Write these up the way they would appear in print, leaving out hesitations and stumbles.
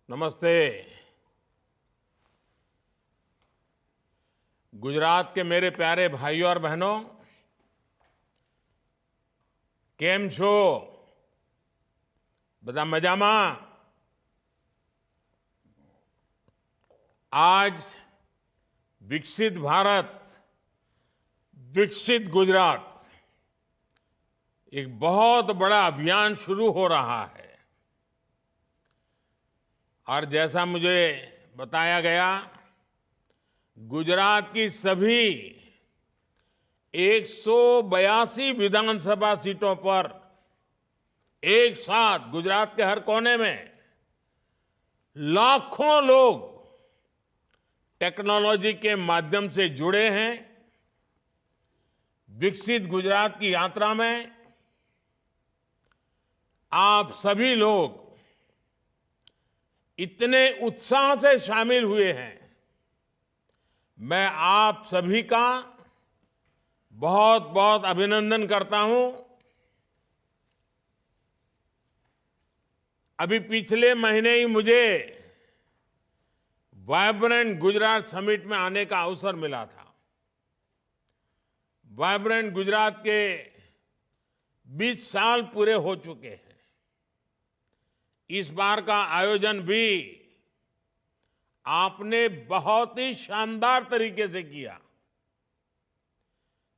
नमस्ते। गुजरात के मेरे प्यारे भाइयों और बहनों, केम छो? બધા મજામાં? आज विकसित भारत, विकसित गुजरात एक बहुत बड़ा अभियान शुरू हो रहा है। और जैसा मुझे बताया गया, गुजरात की सभी 182 विधानसभा सीटों पर एक साथ गुजरात के हर कोने में लाखों लोग टेक्नोलॉजी के माध्यम से जुड़े हैं। विकसित गुजरात की यात्रा में आप सभी लोग इतने उत्साह से शामिल हुए हैं। मैं आप सभी का बहुत बहुत अभिनंदन करता हूं। अभी पिछले महीने ही मुझे वाइब्रेंट गुजरात समिट में आने का अवसर मिला था। वाइब्रेंट गुजरात के 20 साल पूरे हो चुके हैं। इस बार का आयोजन भी आपने बहुत ही शानदार तरीके से किया।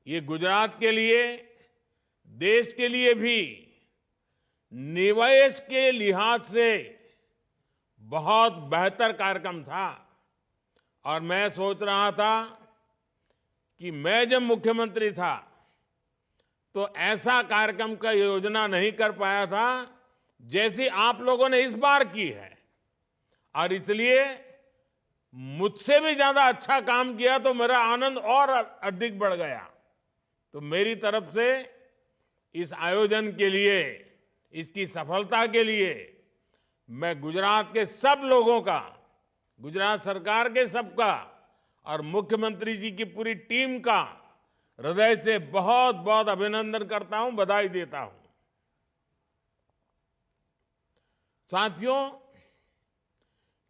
ये गुजरात के लिए, देश के लिए भी निवेश के लिहाज से बहुत बेहतर कार्यक्रम था। और मैं सोच रहा था कि मैं जब मुख्यमंत्री था तो ऐसा कार्यक्रम का योजना नहीं कर पाया था जैसी आप लोगों ने इस बार की है। और इसलिए मुझसे भी ज्यादा अच्छा काम किया तो मेरा आनंद और अधिक बढ़ गया। तो मेरी तरफ से इस आयोजन के लिए, इसकी सफलता के लिए मैं गुजरात के सब लोगों का, गुजरात सरकार के सबका और मुख्यमंत्री जी की पूरी टीम का हृदय से बहुत बहुत अभिनंदन करता हूं, बधाई देता हूं। साथियों,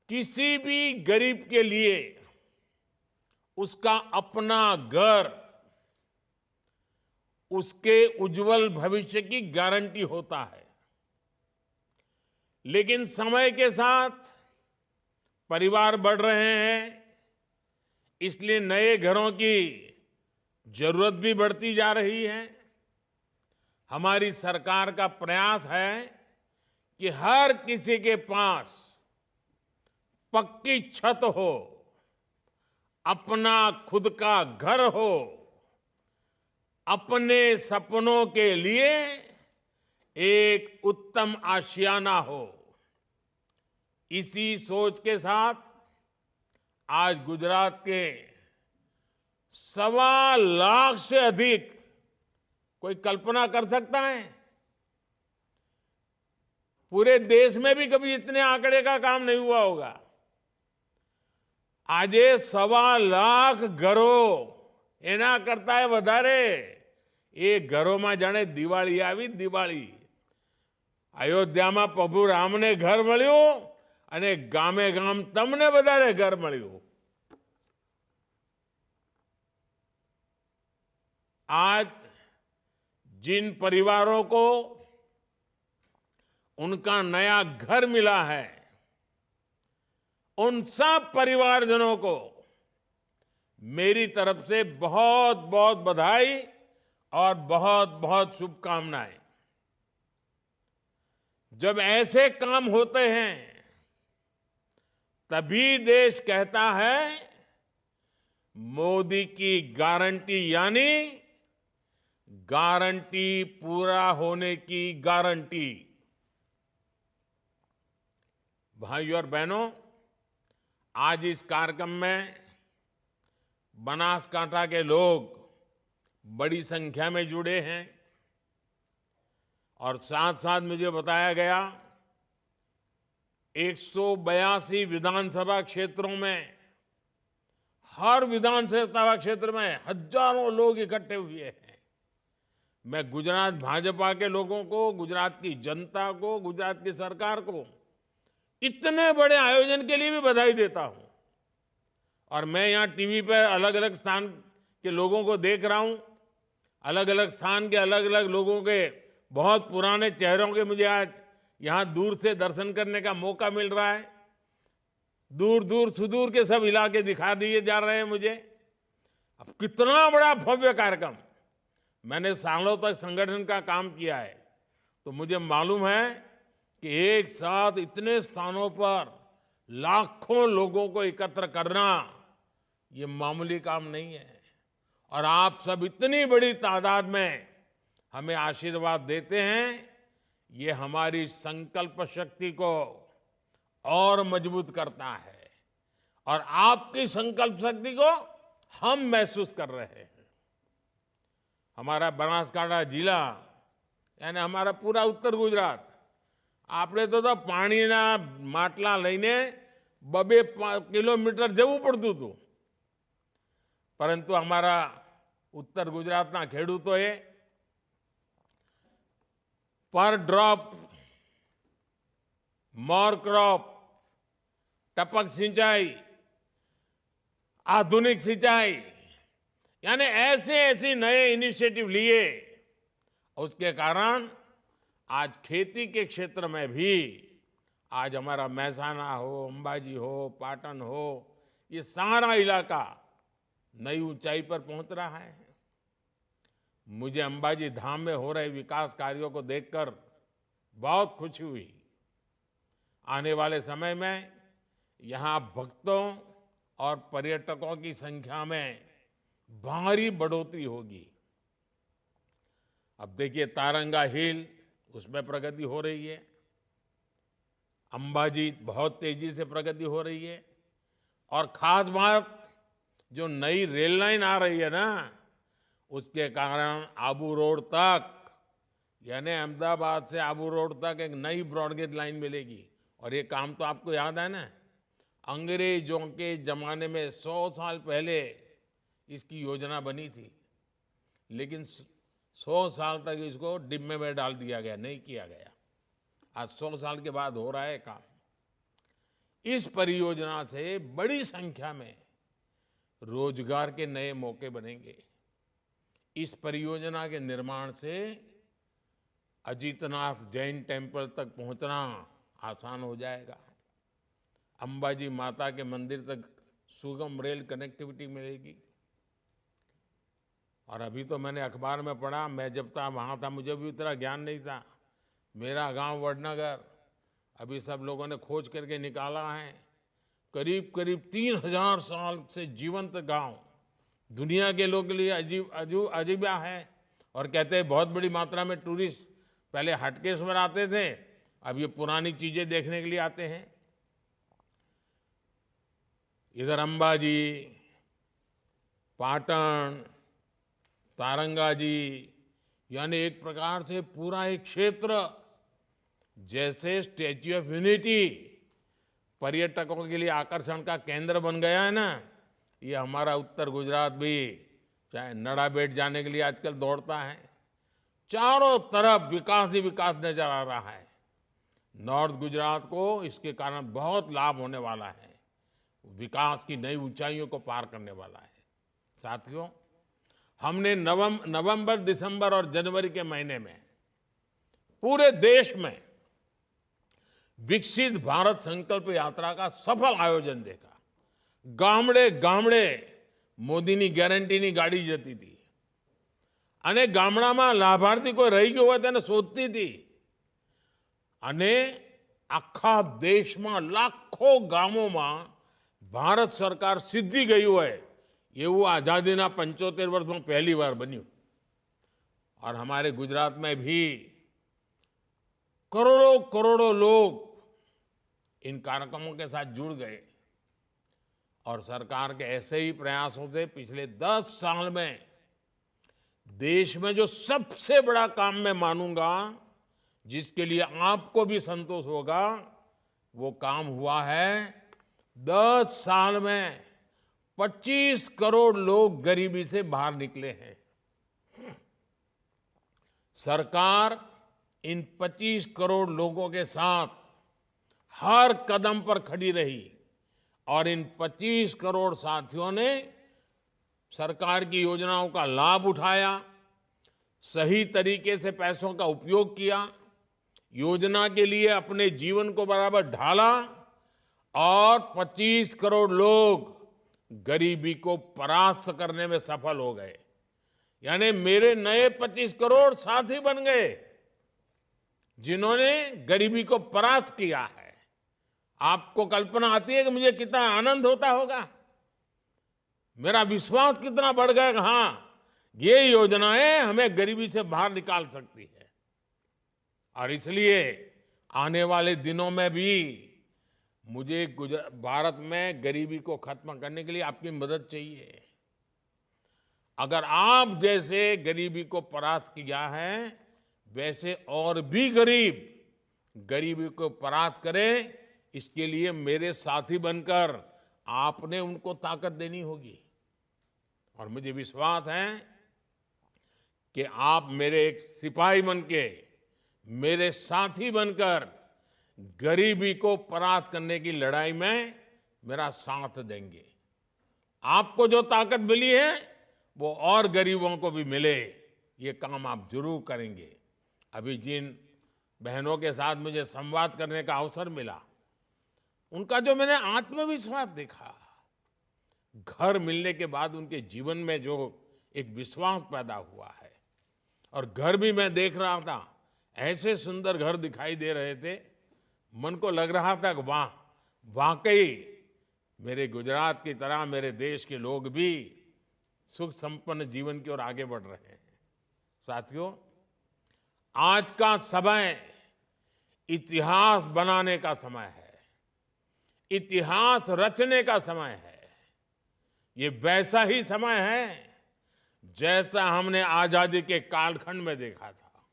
किसी भी गरीब के लिए उसका अपना घर उसके उज्जवल भविष्य की गारंटी होता है। लेकिन समय के साथ परिवार बढ़ रहे हैं, इसलिए नए घरों की जरूरत भी बढ़ती जा रही है। हमारी सरकार का प्रयास है कि हर किसी के पास पक्की छत हो, अपना खुद का घर हो, अपने सपनों के लिए एक उत्तम आशियाना हो। इसी सोच के साथ आज गुजरात के 1.25 लाख से अधिक, कोई कल्पना कर सकता है? पूरे देश में भी कभी इतने आंकड़े का काम नहीं हुआ होगा। आज 1.25 लाख घरों एना करता है વધારે। એ ઘરોમાં જાણે દિવાળી આવી, દિવાળી। અયોધ્યામાં પ્રભુ રામને ઘર મળ્યું અને ગામે ગામ તમને બધાને ઘર મળ્યું। आज जिन परिवारों को उनका नया घर मिला है, उन सब परिवारजनों को मेरी तरफ से बहुत बहुत बधाई और बहुत बहुत शुभकामनाएं। जब ऐसे काम होते हैं तभी देश कहता है मोदी की गारंटी, यानी गारंटी पूरा होने की गारंटी। भाइयों और बहनों, आज इस कार्यक्रम में बनासकांठा के लोग बड़ी संख्या में जुड़े हैं। और साथ साथ मुझे बताया गया 182 विधानसभा क्षेत्रों में, हर विधानसभा क्षेत्र में हजारों लोग इकट्ठे हुए हैं। मैं गुजरात भाजपा के लोगों को, गुजरात की जनता को, गुजरात की सरकार को इतने बड़े आयोजन के लिए भी बधाई देता हूं। और मैं यहां टीवी पर अलग अलग स्थान के लोगों को देख रहा हूं, अलग अलग स्थान के अलग अलग लोगों के बहुत पुराने चेहरों के मुझे आज यहां दूर से दर्शन करने का मौका मिल रहा है। दूर दूर सुदूर के सब इलाके दिखा दिए जा रहे हैं मुझे। अब कितना बड़ा भव्य कार्यक्रम! मैंने सालों तक संगठन का काम किया है, तो मुझे मालूम है कि एक साथ इतने स्थानों पर लाखों लोगों को एकत्र करना ये मामूली काम नहीं है। और आप सब इतनी बड़ी तादाद में हमें आशीर्वाद देते हैं, ये हमारी संकल्प शक्ति को और मजबूत करता है। और आपकी संकल्प शक्ति को हम महसूस कर रहे हैं। हमारा बनासकांठा जिला यानी हमारा पूरा उत्तर गुजरात, આપણે તો પાણીના માટલા લઈને 2-2 કિલોમીટર જવું પડતું હતું, પરંતુ અમારા ઉત્તર ગુજરાતના ખેડૂતોએ પર ડ્રોપ મોર ક્રોપ, टपक सिंचाई, आधुनिक सिंचाई, यानी ऐसे ऐसे नए इनिशिएटिव लिए। उसके कारण आज खेती के क्षेत्र में भी आज हमारा महसाना हो, अंबाजी हो, पाटन हो, ये सारा इलाका नई ऊंचाई पर पहुंच रहा है। मुझे अंबाजी धाम में हो रहे विकास कार्यों को देखकर बहुत खुशी हुई। आने वाले समय में यहां भक्तों और पर्यटकों की संख्या में भारी बढ़ोतरी होगी। अब देखिए तारंगा हिल, उसमें प्रगति हो रही है। अंबाजी बहुत तेजी से प्रगति हो रही है। और खास बात, जो नई रेल लाइन आ रही है ना, उसके कारण आबू रोड तक, यानी अहमदाबाद से आबू रोड तक एक नई ब्रॉडगेज लाइन मिलेगी। और ये काम तो आपको याद है ना, अंग्रेजों के जमाने में 100 साल पहले इसकी योजना बनी थी, लेकिन 100 साल तक इसको डिब्बे में डाल दिया गया, नहीं किया गया। आज 100 साल के बाद हो रहा है काम। इस परियोजना से बड़ी संख्या में रोजगार के नए मौके बनेंगे। इस परियोजना के निर्माण से अजीतनाथ जैन टेम्पल तक पहुंचना आसान हो जाएगा। अंबाजी माता के मंदिर तक सुगम रेल कनेक्टिविटी मिलेगी। और अभी तो मैंने अखबार में पढ़ा, मैं जब तक वहाँ था मुझे भी उतना ज्ञान नहीं था। मेरा गांव वडनगर अभी सब लोगों ने खोज करके निकाला है, करीब करीब 3000 साल से जीवंत गांव, दुनिया के लोगों के लिए अजीबा है। और कहते हैं बहुत बड़ी मात्रा में टूरिस्ट पहले हटकेश्वर आते थे, अब ये पुरानी चीजें देखने के लिए आते हैं। इधर अंबाजी, पाटन, तारंगा जी, यानी एक प्रकार से पूरा एक क्षेत्र जैसे स्टैच्यू ऑफ यूनिटी पर्यटकों के लिए आकर्षण का केंद्र बन गया है ना, ये हमारा उत्तर गुजरात भी चाहे नड़ाबेट जाने के लिए आजकल दौड़ता है। चारों तरफ विकास ही विकास नजर आ रहा है। नॉर्थ गुजरात को इसके कारण बहुत लाभ होने वाला है, विकास की नई ऊंचाइयों को पार करने वाला है। साथियों, हमने नवंबर, दिसंबर और जनवरी के महीने में पूरे देश में विकसित भारत संकल्प यात्रा का सफल आयोजन देखा। गामड़े गामड़े મોદીની ગેરંટીની ગાડી જતી હતી અને ગામડામાં લાભાર્થી કોઈ રહી ગયો હોય તેને શોધતી હતી અને આખા દેશમાં લાખો ગામોમાં ભારત સરકાર સિદ્ધિ ગઈ હોય એવું આઝાદીના 75 વર્ષમાં પહેલી વાર બન્યું। और हमारे गुजरात में भी करोड़ों करोड़ों लोग इन कार्यक्रमों के साथ जुड़ गए। और सरकार के ऐसे ही प्रयासों से पिछले 10 साल में देश में जो सबसे बड़ा काम मैं मानूंगा, जिसके लिए आपको भी संतोष होगा, वो काम हुआ है 10 साल में 25 करोड़ लोग गरीबी से बाहर निकले हैं। सरकार इन 25 करोड़ लोगों के साथ हर कदम पर खड़ी रही और इन 25 करोड़ साथियों ने सरकार की योजनाओं का लाभ उठाया, सही तरीके से पैसों का उपयोग किया, योजना के लिए अपने जीवन को बराबर ढाला और 25 करोड़ लोग गरीबी को परास्त करने में सफल हो गए। यानी मेरे नए 25 करोड़ साथी बन गए जिन्होंने गरीबी को परास्त किया है। आपको कल्पना आती है कि मुझे कितना आनंद होता होगा, मेरा विश्वास कितना बढ़ गया कि हाँ, ये योजनाएं हमें गरीबी से बाहर निकाल सकती है। और इसलिए आने वाले दिनों में भी मुझे भारत में गरीबी को खत्म करने के लिए आपकी मदद चाहिए। अगर आप जैसे गरीबी को परास्त किया है, वैसे और भी गरीब गरीबी को परास्त करें, इसके लिए मेरे साथी बनकर आपने उनको ताकत देनी होगी। और मुझे विश्वास है कि आप मेरे एक सिपाही बनके, मेरे साथी बनकर गरीबी को परास्त करने की लड़ाई में मेरा साथ देंगे। आपको जो ताकत मिली है वो और गरीबों को भी मिले, ये काम आप जरूर करेंगे। अभी जिन बहनों के साथ मुझे संवाद करने का अवसर मिला, उनका जो मैंने आत्मविश्वास देखा, घर मिलने के बाद उनके जीवन में जो एक विश्वास पैदा हुआ है, और घर भी मैं देख रहा था, ऐसे सुंदर घर दिखाई दे रहे थे, मन को लग रहा था कि वाह, वाकई मेरे गुजरात की तरह मेरे देश के लोग भी सुख संपन्न जीवन की ओर आगे बढ़ रहे हैं। साथियों, आज का समय इतिहास बनाने का समय है, इतिहास रचने का समय है। ये वैसा ही समय है जैसा हमने आजादी के कालखंड में देखा था।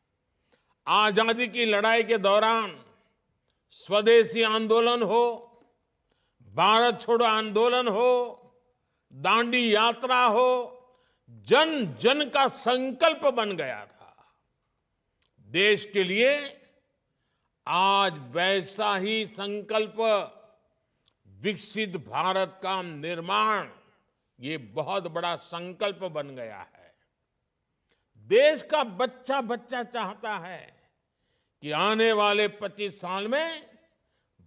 आजादी की लड़ाई के दौरान स्वदेशी आंदोलन हो, भारत छोड़ो आंदोलन हो, दांडी यात्रा हो, जन जन का संकल्प बन गया था। देश के लिए आज वैसा ही संकल्प, विकसित भारत का निर्माण, ये बहुत बड़ा संकल्प बन गया है। देश का बच्चा बच्चा चाहता है कि आने वाले 25 साल में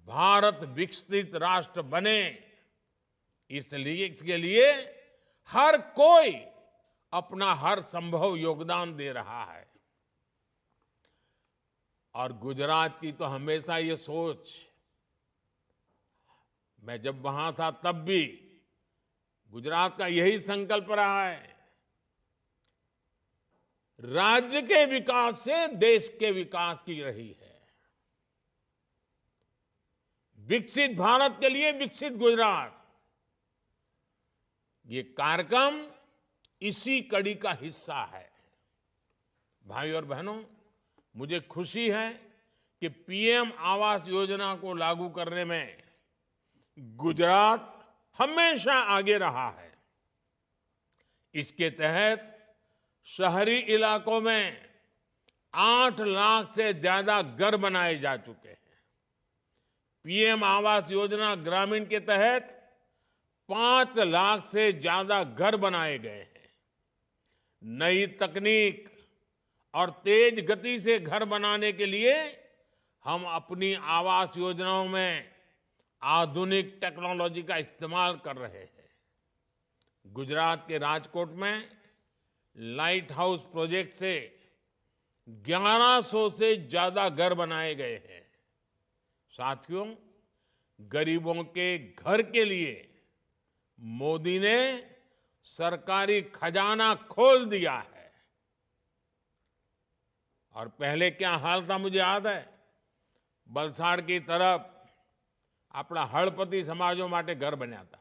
भारत विकसित राष्ट्र बने। इसलिए इसके लिए हर कोई अपना हर संभव योगदान दे रहा है। और गुजरात की तो हमेशा ये सोच, मैं जब वहां था तब भी गुजरात का यही संकल्प रहा है, राज्य के विकास से देश के विकास की रही है। विकसित भारत के लिए विकसित गुजरात, ये कार्यक्रम इसी कड़ी का हिस्सा है। भाई और बहनों, मुझे खुशी है कि पीएम आवास योजना को लागू करने में गुजरात हमेशा आगे रहा है। इसके तहत शहरी इलाकों में 8 लाख से ज्यादा घर बनाए जा चुके हैं। पीएम आवास योजना ग्रामीण के तहत 5 लाख से ज्यादा घर बनाए गए हैं। नई तकनीक और तेज गति से घर बनाने के लिए हम अपनी आवास योजनाओं में आधुनिक टेक्नोलॉजी का इस्तेमाल कर रहे हैं। गुजरात के राजकोट में लाइट हाउस प्रोजेक्ट से 1100 से ज्यादा घर बनाए गए हैं। साथियों, गरीबों के घर के लिए मोदी ने सरकारी खजाना खोल दिया है। और पहले क्या हाल था मुझे याद है, वलसाड़ की तरफ अपना हड़पति समाजों માટે घर बन्या था।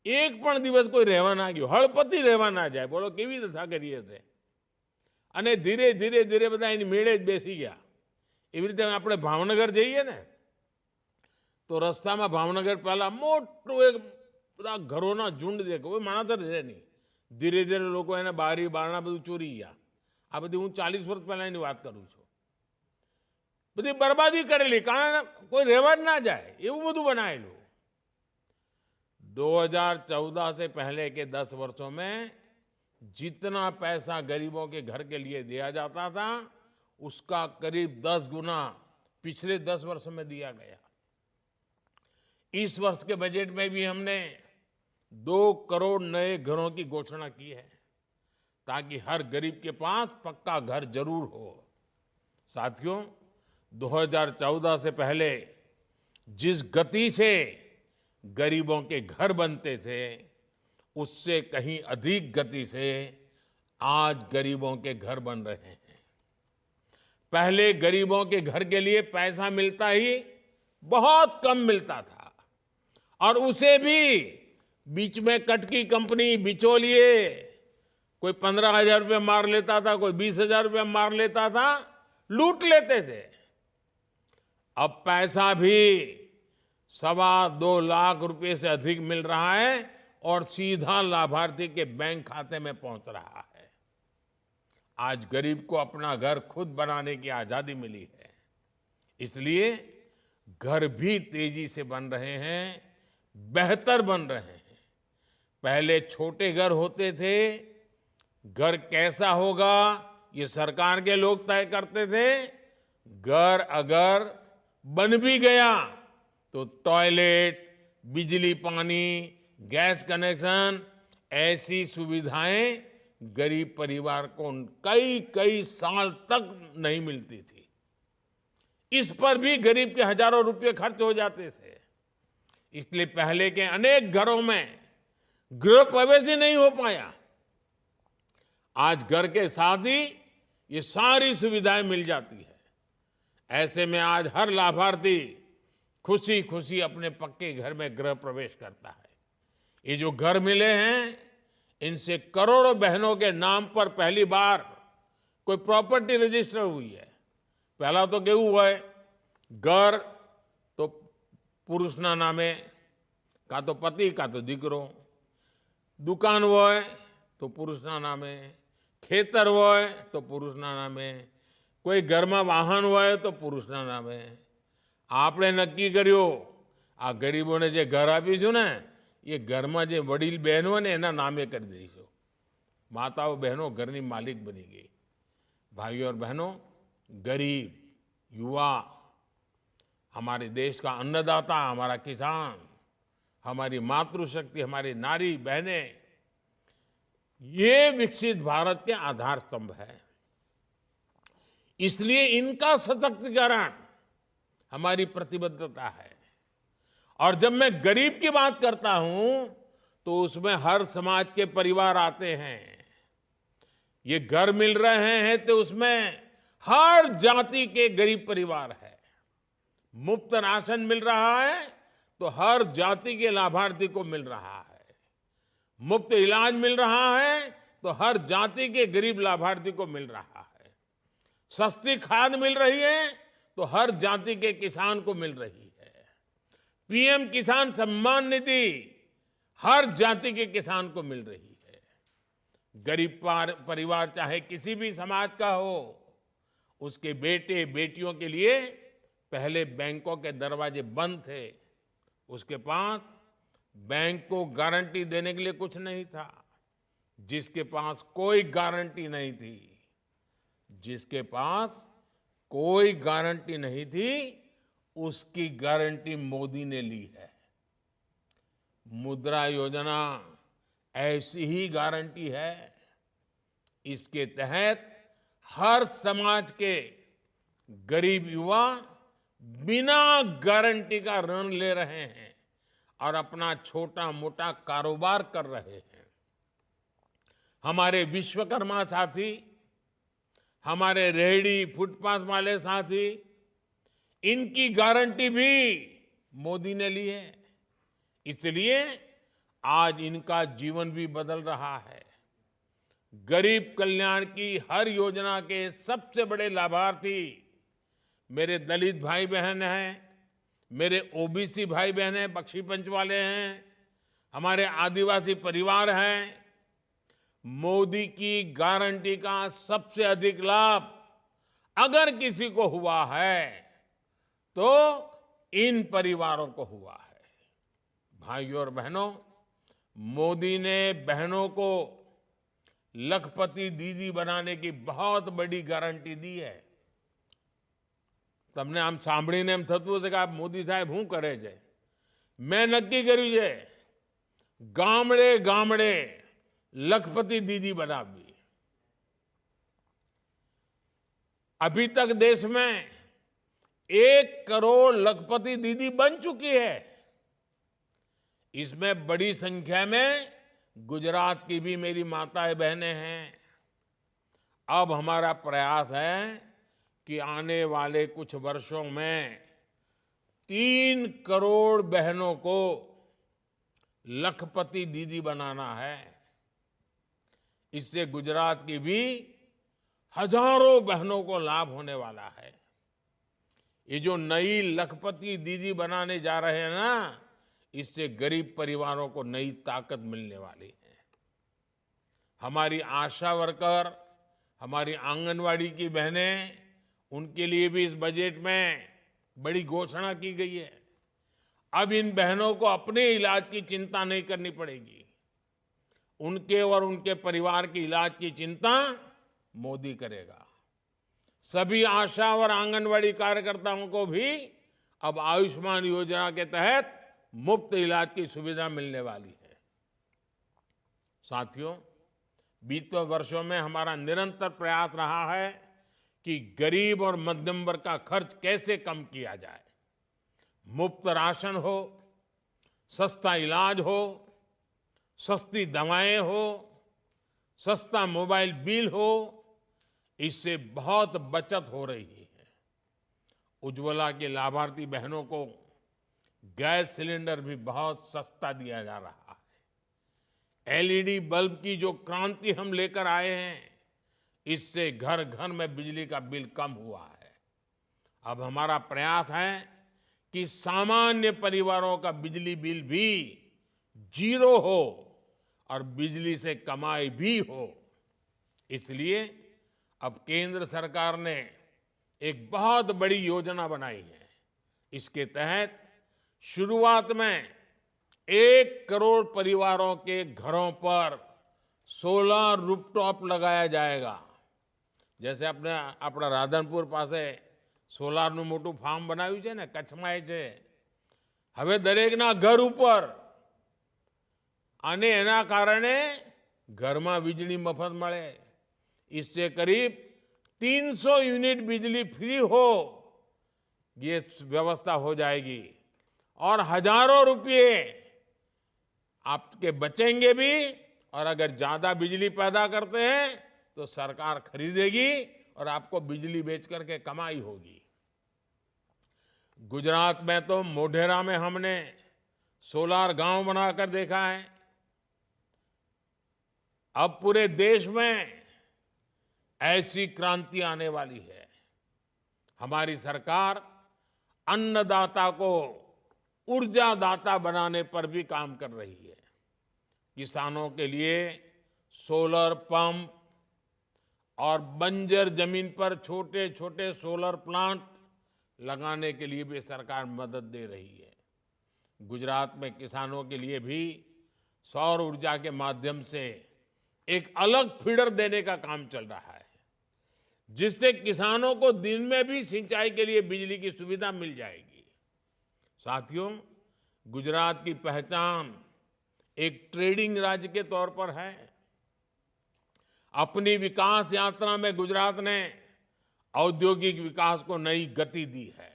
एक पण दिवस कोई રહેવા ના ગયો, હળપતિ રહેવા ના જાય, બોલો કેવી દશા કરીએ છે। અને ધીરે ધીરે ધીરે બધા એની મેળે જ બેસી ગયા। એવી રીતે આપણે ભાવનગર જઈએ ને, તો રસ્તામાં ભાવનગર પહેલા મોટું એક બધા ઘરોના ઝુંડ દેખે, કોઈ માણસ જ રહે નહીં। ધીરે ધીરે લોકો એને બારી બારણા બધું ચોરી ગયા। આ બધી હું 40 વર્ષ પહેલાની વાત કરું છું। બધી બરબાદી કરેલી, કારણ કોઈ રહેવા જ ના જાય એવું બધું બનાયેલું। 2014 से पहले के 10 वर्षों में जितना पैसा गरीबों के घर के लिए दिया जाता था, उसका करीब 10 गुना पिछले 10 वर्षों में दिया गया। इस वर्ष के बजट में भी हमने 2 करोड़ नए घरों की घोषणा की है, ताकि हर गरीब के पास पक्का घर जरूर हो। साथियों, 2014 से पहले जिस गति से गरीबों के घर बनते थे, उससे कहीं अधिक गति से आज गरीबों के घर बन रहे हैं। पहले गरीबों के घर के लिए पैसा मिलता ही बहुत कम मिलता था, और उसे भी बीच में कटकी कंपनी, बिचौलिए, कोई 15,000 रुपये मार लेता था, कोई 20,000 रुपये मार लेता था, लूट लेते थे। अब पैसा भी 2.25 लाख रुपए से अधिक मिल रहा है और सीधा लाभार्थी के बैंक खाते में पहुंच रहा है। आज गरीब को अपना घर खुद बनाने की आजादी मिली है, इसलिए घर भी तेजी से बन रहे हैं, बेहतर बन रहे हैं। पहले छोटे घर होते थे, घर कैसा होगा ये सरकार के लोग तय करते थे। घर अगर बन भी गया तो टॉयलेट, बिजली पानी, गैस कनेक्शन, ऐसी सुविधाएं गरीब परिवार को कई कई साल तक नहीं मिलती थी। इस पर भी गरीब के हजारों रुपए खर्च हो जाते थे। इसलिए पहले के अनेक घरों में गृह प्रवेश ही नहीं हो पाया। आज घर के साथ ही ये सारी सुविधाएं मिल जाती है। ऐसे में आज हर लाभार्थी खुशी खुशी अपने पक्के घर में गृह प्रवेश करता है। ये जो घर मिले हैं, इनसे करोड़ों बहनों के नाम पर पहली बार कोई प्रॉपर्टी रजिस्टर हुई है। पहला तो केवू हुआ है, घर तो पुरुषना नामे, का तो पति का तो दीकरो, दुकान હોય તો પુરુષના નામે, ખેતર હોય તો પુરુષના નામે, કોઈ ઘરમાં વાહન હોય તો પુરુષના નામે। આપણે નક્કી કર્યું આ ગરીબોને જે ઘર આપીશું ને, એ ઘરમાં જે વડીલ બહેનો ને એના નામે કરી દઈશું। માતાઓ બહેનો ઘરની માલિક બની ગઈ। भाइयों और बहनों, गरीब, युवा, हमारे देश का अन्नदाता, हमारा किसान, हमारी मातृशक्ति, हमारी नारी बहनें, ये विकसित भारत के आधार स्तंभ है। इसलिए इनका सशक्तिकरण हमारी प्रतिबद्धता है। और जब मैं गरीब की बात करता हूं तो उसमें हर समाज के परिवार आते हैं। ये घर मिल रहे हैं तो उसमें हर जाति के गरीब परिवार है। मुफ्त राशन मिल रहा है तो हर जाति के लाभार्थी को मिल रहा है। मुफ्त इलाज मिल रहा है तो हर जाति के गरीब लाभार्थी को मिल रहा है। सस्ती खाद मिल रही है तो हर जाति के किसान को मिल रही है। पीएम किसान सम्मान निधि हर जाति के किसान को मिल रही है। गरीब परिवार चाहे किसी भी समाज का हो, उसके बेटे बेटियों के लिए पहले बैंकों के दरवाजे बंद थे। उसके पास बैंक को गारंटी देने के लिए कुछ नहीं था। जिसके पास कोई गारंटी नहीं थी, जिसके पास कोई गारंटी नहीं थी, उसकी गारंटी मोदी ने ली है। मुद्रा योजना ऐसी ही गारंटी है। इसके तहत हर समाज के गरीब युवा बिना गारंटी का ऋण ले रहे हैं और अपना छोटा मोटा कारोबार कर रहे हैं। हमारे विश्वकर्मा साथी, हमारे रेहड़ी फुटपाथ वाले साथी, इनकी गारंटी भी मोदी ने ली है। इसलिए आज इनका जीवन भी बदल रहा है। गरीब कल्याण की हर योजना के सबसे बड़े लाभार्थी मेरे दलित भाई बहन हैं, मेरे ओबीसी भाई बहन हैं, बख्शी पंच वाले हैं, हमारे आदिवासी परिवार हैं। मोदी की गारंटी का सबसे अधिक लाभ अगर किसी को हुआ है तो इन परिवारों को हुआ है। भाइयों और बहनों, मोदी ने बहनों को लखपति दीदी बनाने की बहुत बड़ी गारंटी दी है। તમને આમ સાંભળીને એમ થતું હશે કે આ મોદી સાહેબ શું કરે છે। મેં નક્કી કર્યું છે ગામડે ગામડે लखपति दीदी बनावी। अभी तक देश में 1 करोड़ लखपति दीदी बन चुकी है। इसमें बड़ी संख्या में गुजरात की भी मेरी माताएं बहनें हैं। अब हमारा प्रयास है कि आने वाले कुछ वर्षों में 3 करोड़ बहनों को लखपति दीदी बनाना है। इससे गुजरात की भी हजारों बहनों को लाभ होने वाला है। ये जो नई लखपति दीदी बनाने जा रहे हैं ना, इससे गरीब परिवारों को नई ताकत मिलने वाली है। हमारी आशा वर्कर, हमारी आंगनवाड़ी की बहनें, उनके लिए भी इस बजट में बड़ी घोषणा की गई है। अब इन बहनों को अपने इलाज की चिंता नहीं करनी पड़ेगी। उनके और उनके परिवार के इलाज की चिंता मोदी करेगा। सभी आशा और आंगनवाड़ी कार्यकर्ताओं को भी अब आयुष्मान योजना के तहत मुफ्त इलाज की सुविधा मिलने वाली है। साथियों, बीते वर्षों में हमारा निरंतर प्रयास रहा है कि गरीब और मध्यम वर्ग का खर्च कैसे कम किया जाए। मुफ्त राशन हो, सस्ता इलाज हो, सस्ती दवाएं हो, सस्ता मोबाइल बिल हो, इससे बहुत बचत हो रही है। उज्ज्वला के लाभार्थी बहनों को गैस सिलेंडर भी बहुत सस्ता दिया जा रहा है। एलईडी बल्ब की जो क्रांति हम लेकर आए हैं, इससे घर घर में बिजली का बिल कम हुआ है। अब हमारा प्रयास है कि सामान्य परिवारों का बिजली बिल भी 0 हो और बिजली से कमाई भी हो। इसलिए अब केंद्र सरकार ने एक बहुत बड़ी योजना बनाई है। इसके तहत शुरुआत में 1 करोड़ परिवारों के घरों पर सोलर रूफटॉप लगाया जाएगा। जैसे अपना राधनपुर પાસે સોલારનું મોટું ફાર્મ બનાવ્યું છે ને, કચ્છમાં છે। હવે દરેકના ઘર ઉપર અને એના કારણે ઘરમાં વીજળી મફત મળે। इससे करीब 300 यूनिट बिजली फ्री हो, ये व्यवस्था हो जाएगी और हजारों रुपये आपके बचेंगे भी। और अगर ज्यादा बिजली पैदा करते हैं तो सरकार खरीदेगी और आपको बिजली बेच करके कमाई होगी। गुजरात में तो मोढेरा में हमने सोलार गांव बनाकर देखा है। अब पूरे देश में ऐसी क्रांति आने वाली है। हमारी सरकार अन्नदाता को ऊर्जादाता बनाने पर भी काम कर रही है। किसानों के लिए सोलर पंप और बंजर जमीन पर छोटे छोटे सोलर प्लांट लगाने के लिए भी सरकार मदद दे रही है। गुजरात में किसानों के लिए भी सौर ऊर्जा के माध्यम से एक अलग फीडर देने का काम चल रहा है, जिससे किसानों को दिन में भी सिंचाई के लिए बिजली की सुविधा मिल जाएगी। साथियों, गुजरात की पहचान एक ट्रेडिंग राज्य के तौर पर है। अपनी विकास यात्रा में गुजरात ने औद्योगिक विकास को नई गति दी है।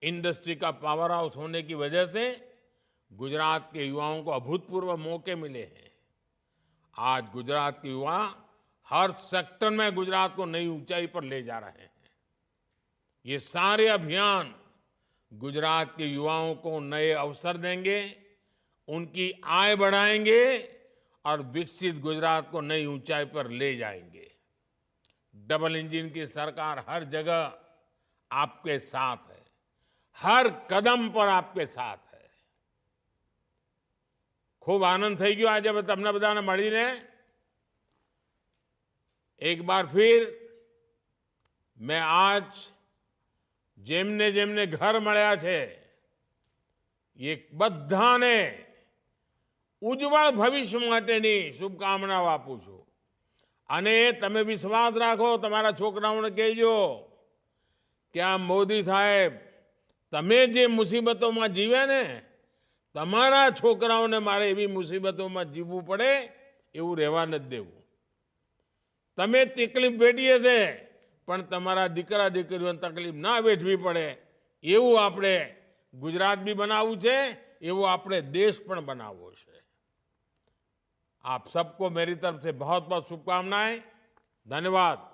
इंडस्ट्री का पावर हाउस होने की वजह से गुजरात के युवाओं को अभूतपूर्व मौके मिले हैं। आज गुजरात के युवा हर सेक्टर में गुजरात को नई ऊंचाई पर ले जा रहे हैं। ये सारे अभियान गुजरात के युवाओं को नए अवसर देंगे, उनकी आय बढ़ाएंगे और विकसित गुजरात को नई ऊंचाई पर ले जाएंगे। डबल इंजन की सरकार हर जगह आपके साथ है, हर कदम पर आपके साथ है। खूब आनंद થઈ ગયો આજે તમને બધાને મળીને। एक बार फिर मैं आज જેમને જેમને ઘર મળ્યા છે એ બધાને ઉજ્જવળ ભવિષ્ય માટેની શુભકામનાઓ આપું છું. અને તમે વિશ્વાસ રાખો, તમારા છોકરાઓને કહેજો કે આ મોદી સાહેબ તમે જે મુસીબતોમાં જીવ્યા ને, તમારા છોકરાઓને મારે એવી મુસીબતોમાં જીવવું પડે એવું રહેવા નથી દેવું. તમે તકલીફ વેઠી હશે પણ તમારા દીકરા દીકરીઓને તકલીફ ના વેઠવી પડે એવું આપણે ગુજરાત બી બનાવવું છે, એવો આપણે દેશ પણ બનાવવો છે. आप सबको मेरी तरफ से बहुत बहुत शुभकामनाएं. धन्यवाद.